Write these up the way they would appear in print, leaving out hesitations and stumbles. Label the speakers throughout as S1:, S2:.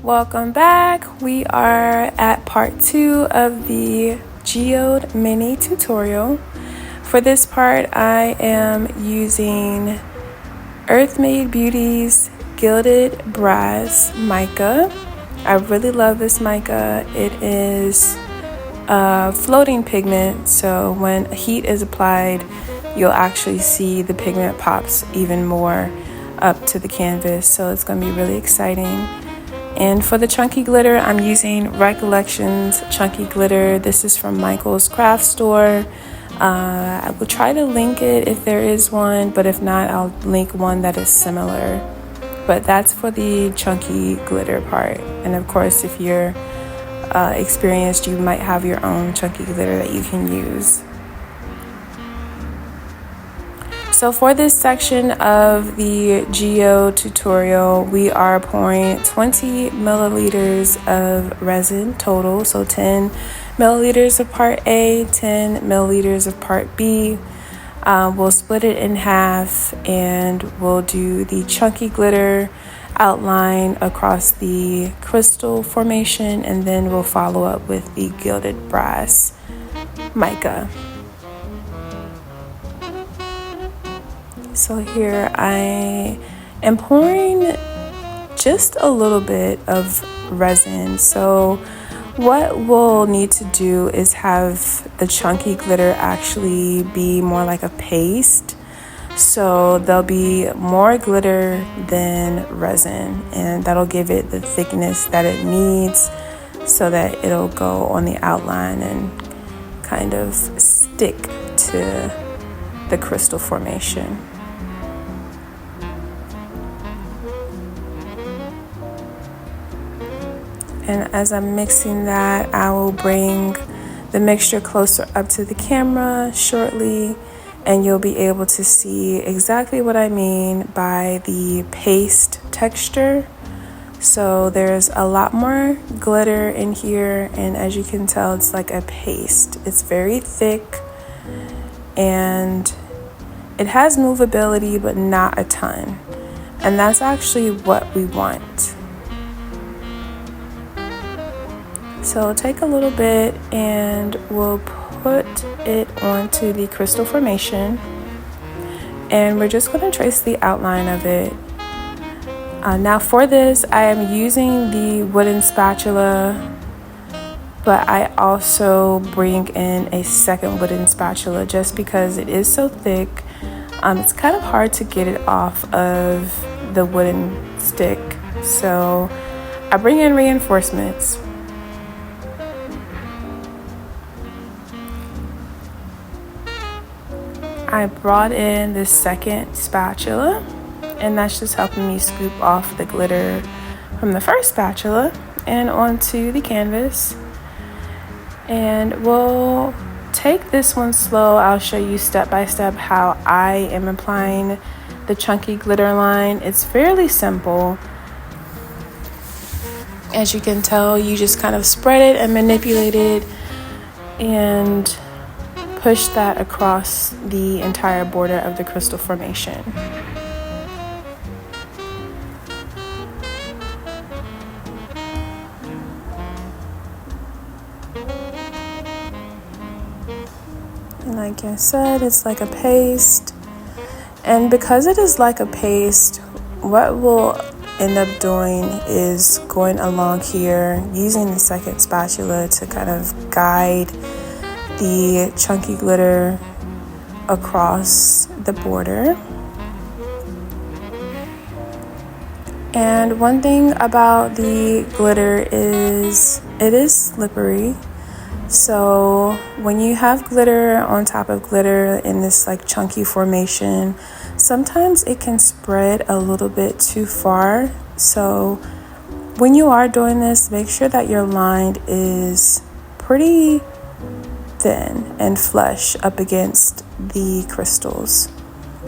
S1: Welcome back. We are at part 2 of the Geode mini tutorial. For this part, I am using Earthmade Beauty's Gilded Brass mica. I really love this mica. It is a floating pigment, so when heat is applied, you'll actually see the pigment pops even more up to the canvas, so it's going to be really exciting. And for the chunky glitter, I'm using Recollections Chunky Glitter. This is from Michael's Craft Store. I will try to link it if there is one, but if not, I'll link one that is similar. But that's for the chunky glitter part. And of course, if you're experienced, you might have your own chunky glitter that you can use. So for this section of the Geode tutorial, we are pouring 20 milliliters of resin total. So 10 milliliters of part A, 10 milliliters of part B. We'll split it in half and we'll do the chunky glitter outline across the crystal formation, and then we'll follow up with the gilded brass mica. So here I am pouring just a little bit of resin. So what we'll need to do is have the chunky glitter actually be more like a paste. So there'll be more glitter than resin, and that'll give it the thickness that it needs so that it'll go on the outline and kind of stick to the crystal formation. And as I'm mixing that, I will bring the mixture closer up to the camera shortly, and you'll be able to see exactly what I mean by the paste texture. So there's a lot more glitter in here, and as you can tell, it's like a paste. It's very thick and it has movability, but not a ton. And that's actually what we want. So take a little bit and we'll put it onto the crystal formation, and we're just going to trace the outline of it. Now for this, I am using the wooden spatula, but I also bring in a second wooden spatula just because it is so thick. It's kind of hard to get it off of the wooden stick, so I bring in reinforcements. I brought in this second spatula, and that's just helping me scoop off the glitter from the first spatula and onto the canvas. And we'll take this one slow. I'll show you step by step how I am applying the chunky glitter line. It's fairly simple. As you can tell, you just kind of spread it and manipulate it and push that across the entire border of the crystal formation. And like I said, it's like a paste. And because it is like a paste, what we'll end up doing is going along here, using the second spatula to kind of guide the chunky glitter across the border. And one thing about the glitter is it is slippery. So when you have glitter on top of glitter in this like chunky formation, sometimes it can spread a little bit too far. So when you are doing this, make sure that your line is pretty thin and flush up against the crystals,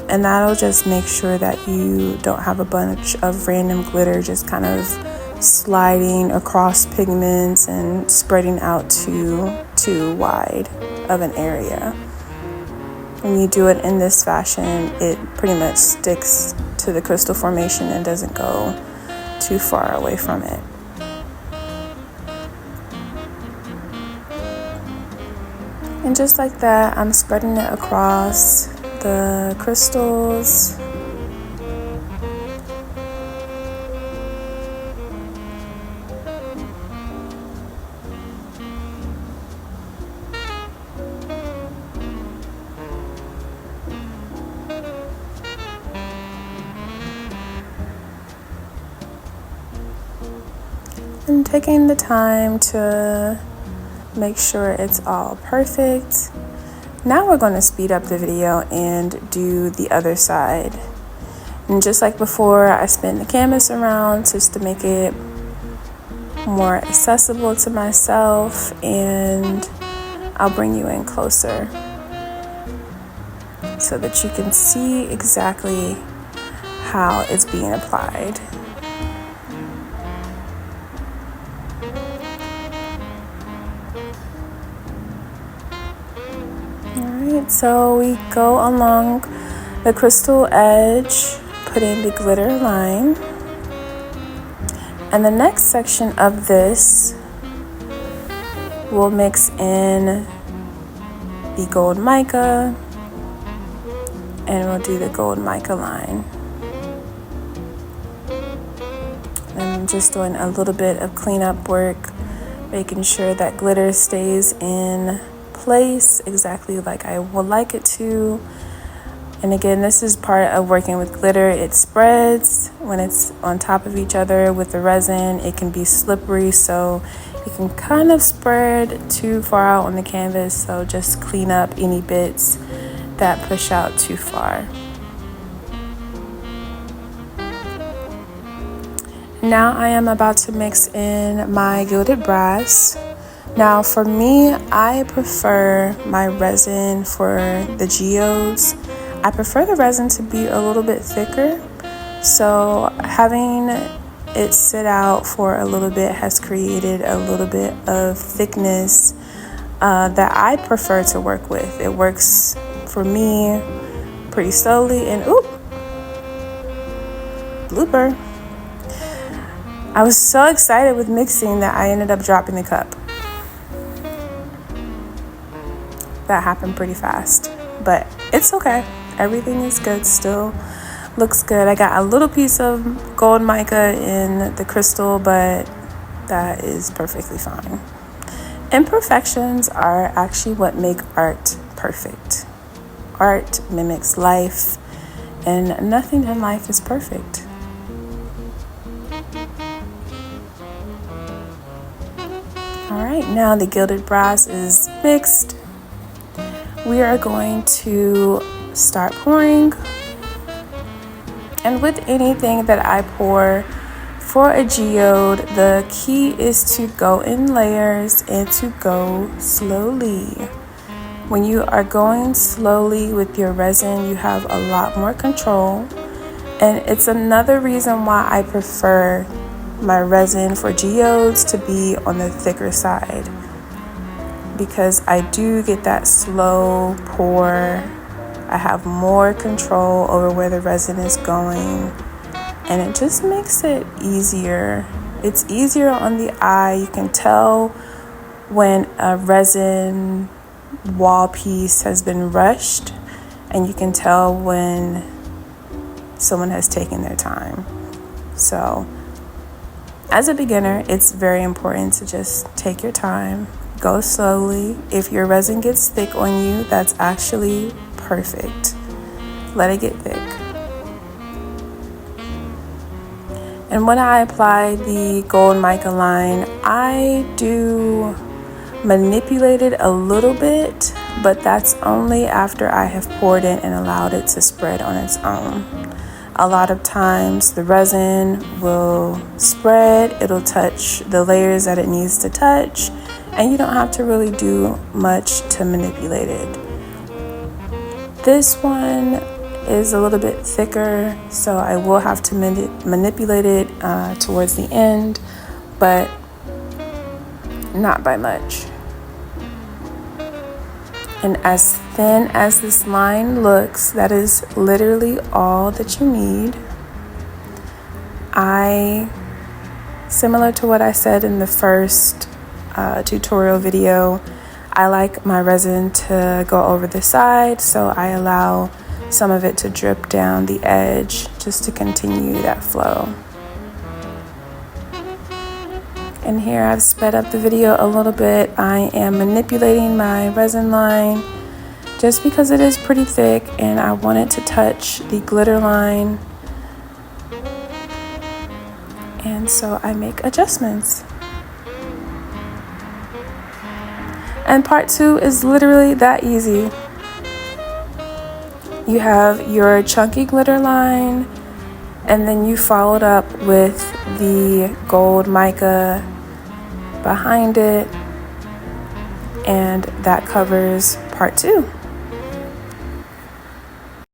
S1: and that'll just make sure that you don't have a bunch of random glitter just kind of sliding across pigments and spreading out too wide of an area. When you do it in this fashion, it pretty much sticks to the crystal formation and doesn't go too far away from it. And just like that, I'm spreading it across the crystals. And taking the time to make sure it's all perfect. Now we're going to speed up the video and do the other side. And just like before, I spin the canvas around just to make it more accessible to myself, and I'll bring you in closer so that you can see exactly how it's being applied. Alright, so we go along the crystal edge, putting the glitter line. And the next section of this, we'll mix in the gold mica, and we'll do the gold mica line. And I'm just doing a little bit of cleanup work, making sure that glitter stays in place exactly like I would like it to. And again, this is part of working with glitter. It spreads when it's on top of each other. With the resin, it can be slippery, so it can kind of spread too far out on the canvas. So just clean up any bits that push out too far. Now I am about to mix in my gilded brass. Now for me, I prefer my resin for the geodes. I prefer the resin to be a little bit thicker, so having it sit out for a little bit has created a little bit of thickness that I prefer to work with. It works for me pretty slowly, and oop, blooper. I was so excited with mixing that I ended up dropping the cup. That happened pretty fast, but it's okay. Everything is good still. Looks good. I got a little piece of gold mica in the crystal, but that is perfectly fine. Imperfections are actually what make art perfect. Art mimics life, and nothing in life is perfect. All right, now the gilded brass is mixed. We are going to start pouring. And with anything that I pour for a geode, the key is to go in layers and to go slowly. When you are going slowly with your resin, you have a lot more control. And it's another reason why I prefer my resin for geodes to be on the thicker side, because I do get that slow pour. I have more control over where the resin is going, and it just makes it easier. It's easier on the eye. You can tell when a resin wall piece has been rushed, and you can tell when someone has taken their time. So as a beginner, it's very important to just take your time, go slowly. If your resin gets thick on you, that's actually perfect. Let it get thick. And when I apply the gold mica line, I do manipulate it a little bit, but that's only after I have poured it and allowed it to spread on its own. A lot of times the resin will spread, it'll touch the layers that it needs to touch, and you don't have to really do much to manipulate it. This one is a little bit thicker, so I will have to manipulate it towards the end, but not by much. And as thin as this line looks, that is literally all that you need. Similar to what I said in the first tutorial video, I like my resin to go over the side, so I allow some of it to drip down the edge just to continue that flow. And here I've sped up the video a little bit. I am manipulating my resin line just because it is pretty thick and I want it to touch the glitter line. And so I make adjustments. And part 2 is literally that easy. You have your chunky glitter line, and then you follow it up with the gold mica behind it, and that covers part 2.